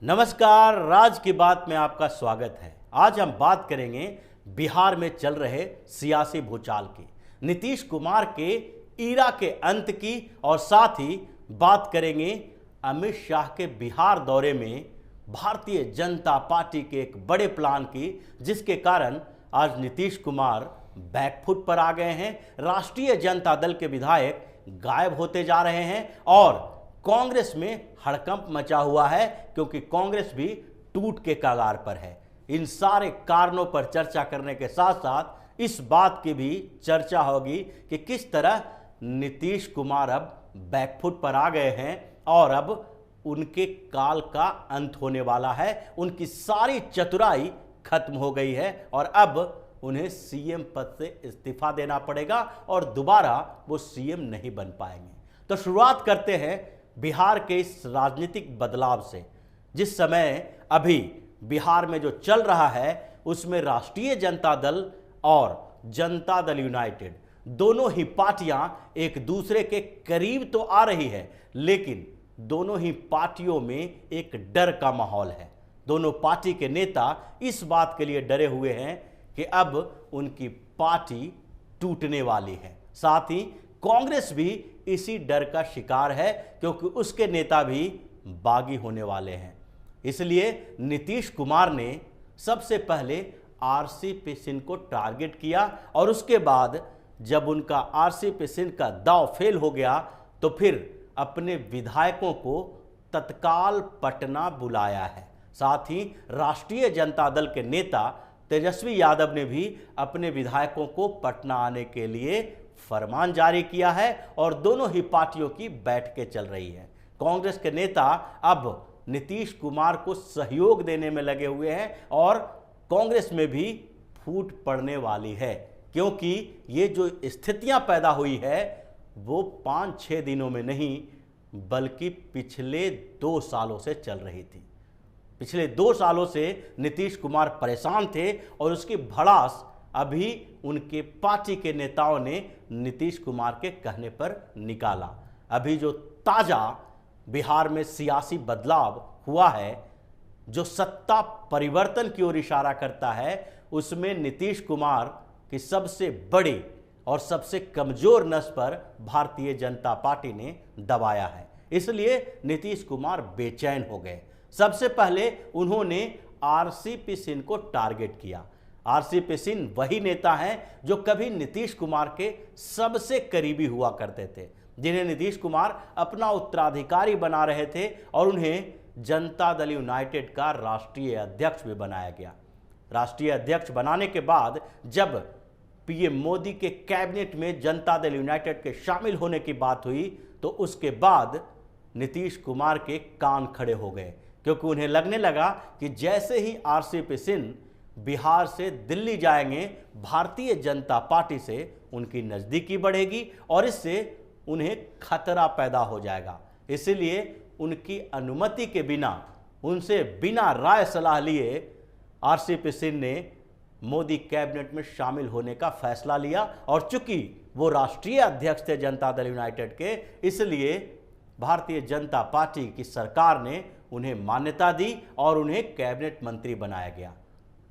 नमस्कार, राज की बात में आपका स्वागत है। आज हम बात करेंगे बिहार में चल रहे सियासी भूचाल की, नीतीश कुमार के ईरा के अंत की और साथ ही बात करेंगे अमित शाह के बिहार दौरे में भारतीय जनता पार्टी के एक बड़े प्लान की, जिसके कारण आज नीतीश कुमार बैकफुट पर आ गए हैं। राष्ट्रीय जनता दल के विधायक गायब होते जा रहे हैं और कांग्रेस में हड़कंप मचा हुआ है, क्योंकि कांग्रेस भी टूट के कगार पर है। इन सारे कारणों पर चर्चा करने के साथ साथ इस बात की भी चर्चा होगी कि किस तरह नीतीश कुमार अब बैकफुट पर आ गए हैं और अब उनके काल का अंत होने वाला है। उनकी सारी चतुराई खत्म हो गई है और अब उन्हें सीएम पद से इस्तीफा देना पड़ेगा और दोबारा वो सीएम नहीं बन पाएंगे। तो शुरुआत करते हैं बिहार के इस राजनीतिक बदलाव से। जिस समय अभी बिहार में जो चल रहा है उसमें राष्ट्रीय जनता दल और जनता दल यूनाइटेड दोनों ही पार्टियां एक दूसरे के करीब तो आ रही है, लेकिन दोनों ही पार्टियों में एक डर का माहौल है। दोनों पार्टी के नेता इस बात के लिए डरे हुए हैं कि अब उनकी पार्टी टूटने वाली है। साथ ही कांग्रेस भी इसी डर का शिकार है, क्योंकि उसके नेता भी बागी होने वाले हैं। इसलिए नीतीश कुमार ने सबसे पहले आरसीपी सिंह को टारगेट किया और उसके बाद जब उनका आरसीपी सिंह का दांव फेल हो गया तो फिर अपने विधायकों को तत्काल पटना बुलाया है। साथ ही राष्ट्रीय जनता दल के नेता तेजस्वी यादव ने भी अपने विधायकों को पटना आने के लिए फरमान जारी किया है और दोनों ही पार्टियों की बैठकें चल रही है। कांग्रेस के नेता अब नीतीश कुमार को सहयोग देने में लगे हुए हैं और कांग्रेस में भी फूट पड़ने वाली है, क्योंकि ये जो स्थितियां पैदा हुई है वो 5-6 दिनों में नहीं बल्कि पिछले 2 सालों से चल रही थी। पिछले 2 सालों से नीतीश कुमार परेशान थे और उसकी भड़ास अभी उनके पार्टी के नेताओं ने नीतीश कुमार के कहने पर निकाला। अभी जो ताजा बिहार में सियासी बदलाव हुआ है, जो सत्ता परिवर्तन की ओर इशारा करता है, उसमें नीतीश कुमार की सबसे बड़ी और सबसे कमजोर नस पर भारतीय जनता पार्टी ने दबाया है। इसलिए नीतीश कुमार बेचैन हो गए। सबसे पहले उन्होंने आरसीपी सिंह को टारगेट किया। आरसीपी सिंह वही नेता हैं जो कभी नीतीश कुमार के सबसे करीबी हुआ करते थे, जिन्हें नीतीश कुमार अपना उत्तराधिकारी बना रहे थे और उन्हें जनता दल यूनाइटेड का राष्ट्रीय अध्यक्ष भी बनाया गया। राष्ट्रीय अध्यक्ष बनाने के बाद जब पीएम मोदी के कैबिनेट में जनता दल यूनाइटेड के शामिल होने की बात हुई तो उसके बाद नीतीश कुमार के कान खड़े हो गए, क्योंकि उन्हें लगने लगा कि जैसे ही आरसीपी सिंह बिहार से दिल्ली जाएंगे, भारतीय जनता पार्टी से उनकी नज़दीकी बढ़ेगी और इससे उन्हें खतरा पैदा हो जाएगा। इसलिए उनकी अनुमति के बिना, उनसे बिना राय सलाह लिए आरसीपी सिंह ने मोदी कैबिनेट में शामिल होने का फैसला लिया और चूंकि वो राष्ट्रीय अध्यक्ष थे जनता दल यूनाइटेड के, इसलिए भारतीय जनता पार्टी की सरकार ने उन्हें मान्यता दी और उन्हें कैबिनेट मंत्री बनाया गया।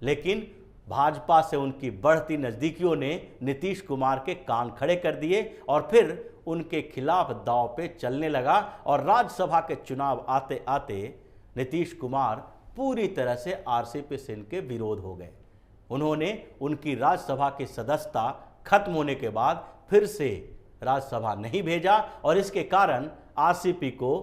लेकिन भाजपा से उनकी बढ़ती नज़दीकियों ने नीतीश कुमार के कान खड़े कर दिए और फिर उनके खिलाफ दांव पे चलने लगा और राज्यसभा के चुनाव आते आते नीतीश कुमार पूरी तरह से आरसीपी सिंह के विरोध हो गए। उन्होंने उनकी राज्यसभा की सदस्यता खत्म होने के बाद फिर से राज्यसभा नहीं भेजा और इसके कारण आरसीपी को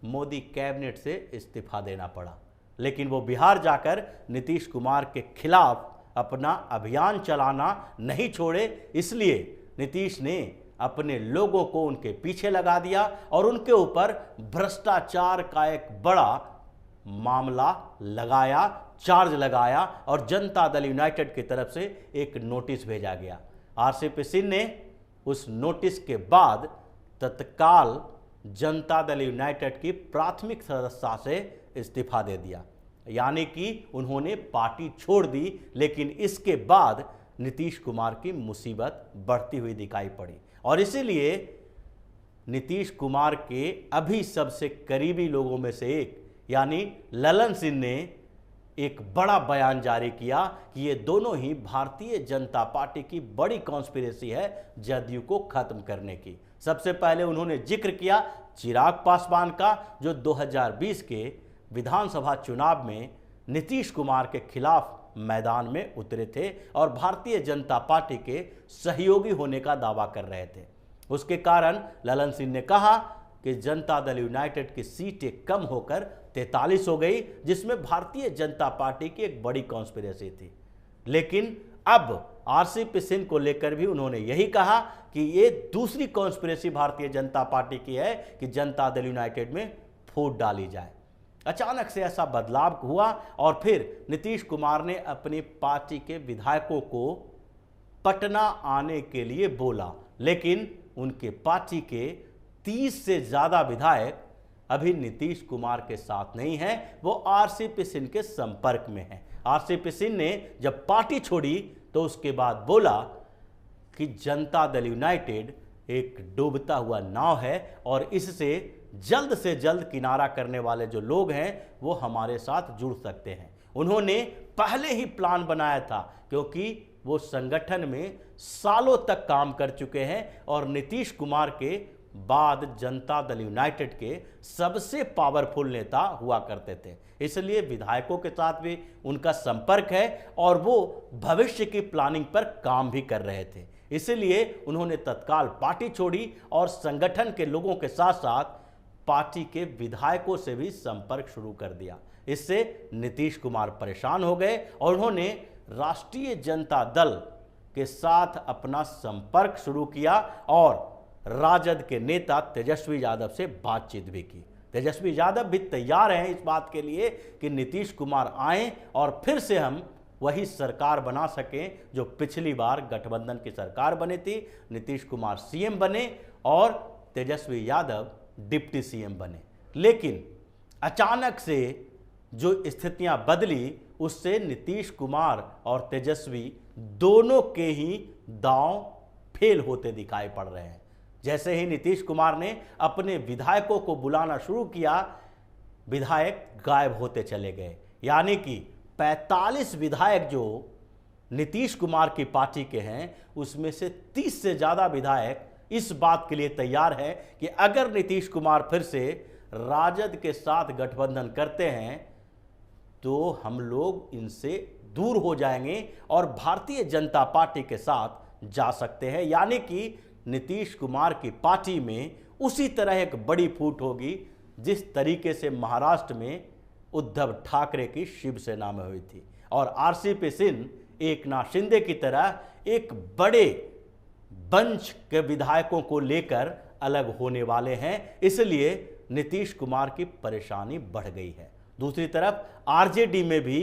मोदी कैबिनेट से इस्तीफा देना पड़ा। लेकिन वो बिहार जाकर नीतीश कुमार के खिलाफ अपना अभियान चलाना नहीं छोड़े, इसलिए नीतीश ने अपने लोगों को उनके पीछे लगा दिया और उनके ऊपर भ्रष्टाचार का एक बड़ा मामला लगाया, चार्ज लगाया और जनता दल यूनाइटेड की तरफ से एक नोटिस भेजा गया। आरसीपी सिंह ने उस नोटिस के बाद तत्काल जनता दल यूनाइटेड की प्राथमिक सदस्यता से इस्तीफा दे दिया, यानी कि उन्होंने पार्टी छोड़ दी। लेकिन इसके बाद नीतीश कुमार की मुसीबत बढ़ती हुई दिखाई पड़ी और इसीलिए नीतीश कुमार के अभी सबसे करीबी लोगों में से एक यानी ललन सिंह ने एक बड़ा बयान जारी किया कि ये दोनों ही भारतीय जनता पार्टी की बड़ी कॉन्स्पिरेसी है जदयू को खत्म करने की। सबसे पहले उन्होंने जिक्र किया चिराग पासवान का, जो 2020 के विधानसभा चुनाव में नीतीश कुमार के खिलाफ मैदान में उतरे थे और भारतीय जनता पार्टी के सहयोगी होने का दावा कर रहे थे। उसके कारण ललन सिंह ने कहा कि जनता दल यूनाइटेड की सीटें कम होकर 43 हो गई, जिसमें भारतीय जनता पार्टी की एक बड़ी कॉन्स्पिरेसी थी। लेकिन अब आरसीपी सिंह को लेकर भी उन्होंने यही कहा कि ये दूसरी कॉन्स्पिरेसी भारतीय जनता पार्टी की है कि जनता दल यूनाइटेड में फूट डाली जाए। अचानक से ऐसा बदलाव हुआ और फिर नीतीश कुमार ने अपनी पार्टी के विधायकों को पटना आने के लिए बोला, लेकिन उनके पार्टी के 30 से ज्यादा विधायक अभी नीतीश कुमार के साथ नहीं हैं, वो आरसीपी सिंह के संपर्क में हैं। आरसीपी सिंह ने जब पार्टी छोड़ी तो उसके बाद बोला कि जनता दल यूनाइटेड एक डूबता हुआ नाव है और इससे जल्द से जल्द किनारा करने वाले जो लोग हैं वो हमारे साथ जुड़ सकते हैं। उन्होंने पहले ही प्लान बनाया था, क्योंकि वो संगठन में सालों तक काम कर चुके हैं और नीतीश कुमार के बाद जनता दल यूनाइटेड के सबसे पावरफुल नेता हुआ करते थे। इसलिए विधायकों के साथ भी उनका संपर्क है और वो भविष्य की प्लानिंग पर काम भी कर रहे थे। इसलिए उन्होंने तत्काल पार्टी छोड़ी और संगठन के लोगों के साथ साथ पार्टी के विधायकों से भी संपर्क शुरू कर दिया। इससे नीतीश कुमार परेशान हो गए और उन्होंने राष्ट्रीय जनता दल के साथ अपना संपर्क शुरू किया और राजद के नेता तेजस्वी यादव से बातचीत भी की। तेजस्वी यादव भी तैयार हैं इस बात के लिए कि नीतीश कुमार आएं और फिर से हम वही सरकार बना सकें जो पिछली बार गठबंधन की सरकार बनी थी। नीतीश कुमार सीएम बने और तेजस्वी यादव डिप्टी सीएम बने। लेकिन अचानक से जो स्थितियां बदली उससे नीतीश कुमार और तेजस्वी दोनों के ही दांव फेल होते दिखाई पड़ रहे हैं। जैसे ही नीतीश कुमार ने अपने विधायकों को बुलाना शुरू किया, विधायक गायब होते चले गए। यानी कि 45 विधायक जो नीतीश कुमार की पार्टी के हैं उसमें से 30 से ज्यादा विधायक इस बात के लिए तैयार है कि अगर नीतीश कुमार फिर से राजद के साथ गठबंधन करते हैं तो हम लोग इनसे दूर हो जाएंगे और भारतीय जनता पार्टी के साथ जा सकते हैं। यानी कि नीतीश कुमार की पार्टी में उसी तरह एक बड़ी फूट होगी जिस तरीके से महाराष्ट्र में उद्धव ठाकरे की शिवसेना में हुई थी। और आरसीपी सिंह एकनाथ शिंदे की तरह एक बड़े बंच के विधायकों को लेकर अलग होने वाले हैं। इसलिए नीतीश कुमार की परेशानी बढ़ गई है। दूसरी तरफ आरजेडी में भी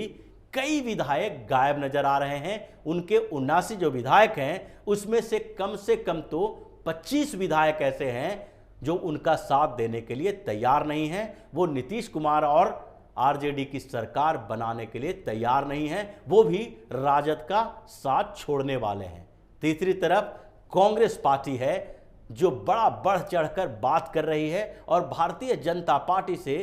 कई विधायक गायब नजर आ रहे हैं। उनके 79 जो विधायक हैं उसमें से कम तो 25 विधायक ऐसे हैं जो उनका साथ देने के लिए तैयार नहीं हैं। वो नीतीश कुमार और आरजेडी की सरकार बनाने के लिए तैयार नहीं हैं, वो भी राजद का साथ छोड़ने वाले हैं। तीसरी तरफ कांग्रेस पार्टी है जो बड़ा बढ़ चढ़कर बात कर रही है और भारतीय जनता पार्टी से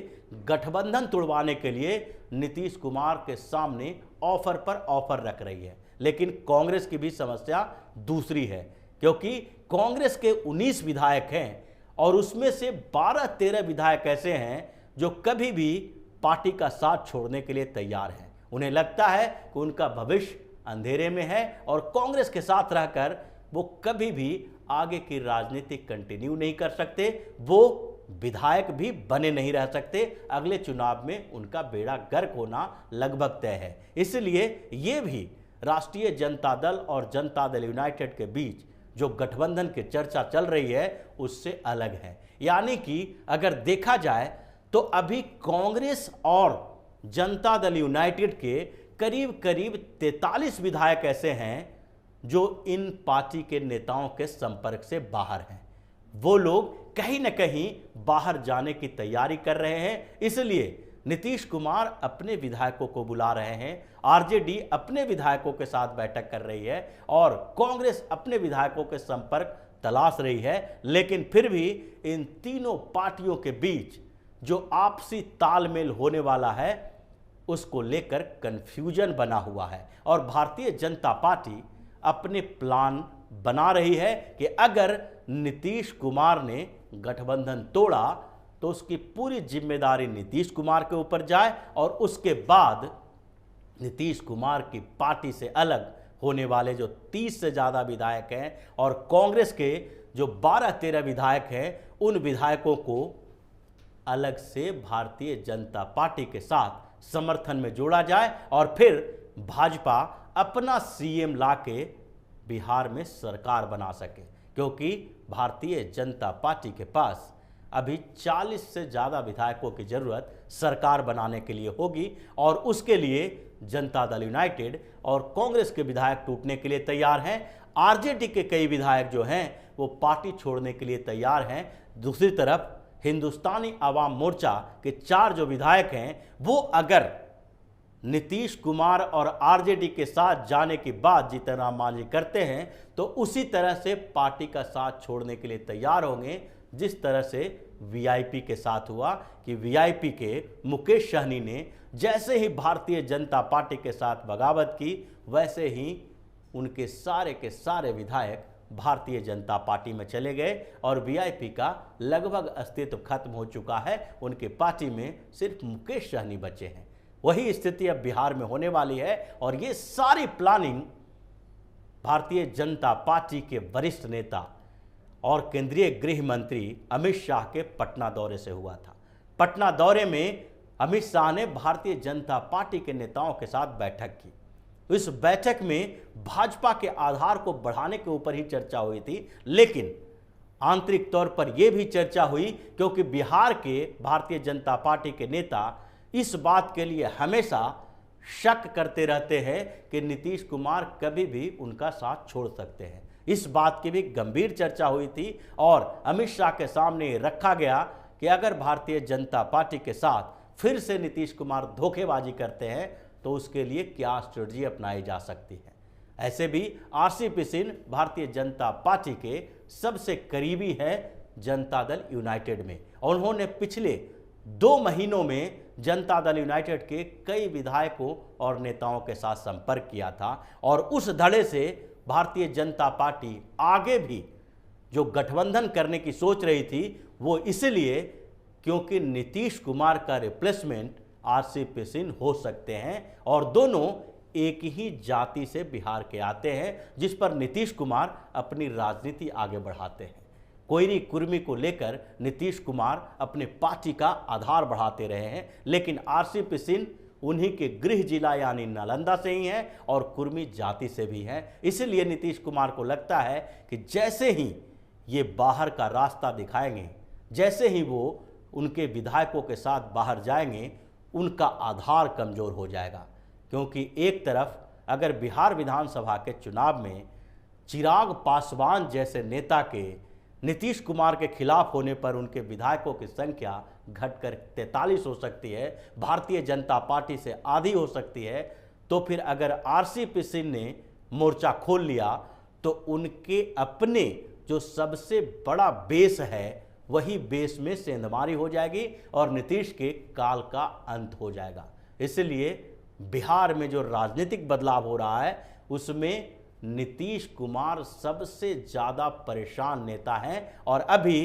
गठबंधन तोड़वाने के लिए नीतीश कुमार के सामने ऑफर पर ऑफर रख रही है। लेकिन कांग्रेस की भी समस्या दूसरी है, क्योंकि कांग्रेस के 19 विधायक हैं और उसमें से 12-13 विधायक ऐसे हैं जो कभी भी पार्टी का साथ छोड़ने के लिए तैयार हैं। उन्हें लगता है कि उनका भविष्य अंधेरे में है और कांग्रेस के साथ रहकर वो कभी भी आगे की राजनीति कंटिन्यू नहीं कर सकते, वो विधायक भी बने नहीं रह सकते। अगले चुनाव में उनका बेड़ा गर्क होना लगभग तय है। इसलिए ये भी राष्ट्रीय जनता दल और जनता दल यूनाइटेड के बीच जो गठबंधन की चर्चा चल रही है उससे अलग है। यानी कि अगर देखा जाए तो अभी कांग्रेस और जनता दल यूनाइटेड के करीब करीब 43 विधायक ऐसे हैं जो इन पार्टी के नेताओं के संपर्क से बाहर हैं। वो लोग कहीं न कहीं बाहर जाने की तैयारी कर रहे हैं। इसलिए नीतीश कुमार अपने विधायकों को बुला रहे हैं, आरजेडी अपने विधायकों के साथ बैठक कर रही है और कांग्रेस अपने विधायकों के संपर्क तलाश रही है। लेकिन फिर भी इन तीनों पार्टियों के बीच जो आपसी तालमेल होने वाला है उसको लेकर कंफ्यूजन बना हुआ है और भारतीय जनता पार्टी अपने प्लान बना रही है कि अगर नीतीश कुमार ने गठबंधन तोड़ा तो उसकी पूरी जिम्मेदारी नीतीश कुमार के ऊपर जाए और उसके बाद नीतीश कुमार की पार्टी से अलग होने वाले जो 30 से ज़्यादा विधायक हैं और कांग्रेस के जो 12-13 विधायक हैं उन विधायकों को अलग से भारतीय जनता पार्टी के साथ समर्थन में जोड़ा जाए और फिर भाजपा अपना सीएम लाके बिहार में सरकार बना सके, क्योंकि भारतीय जनता पार्टी के पास अभी 40 से ज़्यादा विधायकों की जरूरत सरकार बनाने के लिए होगी और उसके लिए जनता दल यूनाइटेड और कांग्रेस के विधायक टूटने के लिए तैयार हैं। आरजेडी के कई विधायक जो हैं वो पार्टी छोड़ने के लिए तैयार हैं। दूसरी तरफ हिंदुस्तानी आवाम मोर्चा के 4 जो विधायक हैं वो अगर नीतीश कुमार और आरजेडी के साथ जाने के बाद जीतन राम मांझी करते हैं तो उसी तरह से पार्टी का साथ छोड़ने के लिए तैयार होंगे, जिस तरह से वीआईपी के साथ हुआ कि वीआईपी के मुकेश सहनी ने जैसे ही भारतीय जनता पार्टी के साथ बगावत की वैसे ही उनके सारे के सारे विधायक भारतीय जनता पार्टी में चले गए और वीआईपी का लगभग अस्तित्व खत्म हो चुका है। उनके पार्टी में सिर्फ मुकेश सहनी बचे हैं। वही स्थिति अब बिहार में होने वाली है और ये सारी प्लानिंग भारतीय जनता पार्टी के वरिष्ठ नेता और केंद्रीय गृह मंत्री अमित शाह के पटना दौरे से हुआ था। पटना दौरे में अमित शाह ने भारतीय जनता पार्टी के नेताओं के साथ बैठक की। इस बैठक में भाजपा के आधार को बढ़ाने के ऊपर ही चर्चा हुई थी, लेकिन आंतरिक तौर पर यह भी चर्चा हुई क्योंकि बिहार के भारतीय जनता पार्टी के नेता इस बात के लिए हमेशा शक करते रहते हैं कि नीतीश कुमार कभी भी उनका साथ छोड़ सकते हैं। इस बात की भी गंभीर चर्चा हुई थी और अमित शाह के सामने रखा गया कि अगर भारतीय जनता पार्टी के साथ फिर से नीतीश कुमार धोखेबाजी करते हैं तो उसके लिए क्या स्ट्रेटजी अपनाई जा सकती है। ऐसे भी आरसीपी सिंह भारतीय जनता पार्टी के सबसे करीबी है जनता दल यूनाइटेड में और उन्होंने पिछले 2 महीनों में जनता दल यूनाइटेड के कई विधायकों और नेताओं के साथ संपर्क किया था और उस धड़े से भारतीय जनता पार्टी आगे भी जो गठबंधन करने की सोच रही थी वो इसलिए क्योंकि नीतीश कुमार का रिप्लेसमेंट आरसीपी सिंह हो सकते हैं और दोनों एक ही जाति से बिहार के आते हैं, जिस पर नीतीश कुमार अपनी राजनीति आगे बढ़ाते हैं। कोयरी कुर्मी को लेकर नीतीश कुमार अपने पार्टी का आधार बढ़ाते रहे हैं, लेकिन आरसीपी सिंह उन्हीं के गृह जिला यानी नालंदा से ही हैं और कुर्मी जाति से भी हैं। इसलिए नीतीश कुमार को लगता है कि जैसे ही ये बाहर का रास्ता दिखाएंगे, जैसे ही वो उनके विधायकों के साथ बाहर जाएंगे, उनका आधार कमजोर हो जाएगा। क्योंकि एक तरफ अगर बिहार विधानसभा के चुनाव में चिराग पासवान जैसे नेता के नीतीश कुमार के खिलाफ होने पर उनके विधायकों की संख्या घटकर 43 हो सकती है, भारतीय जनता पार्टी से आधी हो सकती है, तो फिर अगर आरसीपी सिंह ने मोर्चा खोल लिया तो उनके अपने जो सबसे बड़ा बेस है वही बेस में सेंधमारी हो जाएगी और नीतीश के काल का अंत हो जाएगा। इसलिए बिहार में जो राजनीतिक बदलाव हो रहा है उसमें नीतीश कुमार सबसे ज़्यादा परेशान नेता हैं और अभी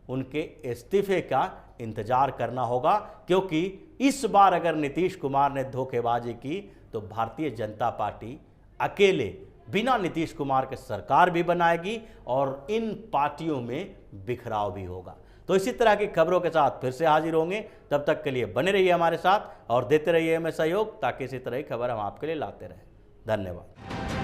उनके इस्तीफे का इंतजार करना होगा, क्योंकि इस बार अगर नीतीश कुमार ने धोखेबाजी की तो भारतीय जनता पार्टी अकेले बिना नीतीश कुमार के सरकार भी बनाएगी और इन पार्टियों में बिखराव भी होगा। तो इसी तरह की खबरों के साथ फिर से हाजिर होंगे। तब तक के लिए बने रहिए हमारे साथ और देते रहिए हमें सहयोग, ताकि इसी तरह की खबर हम आपके लिए लाते रहें। धन्यवाद।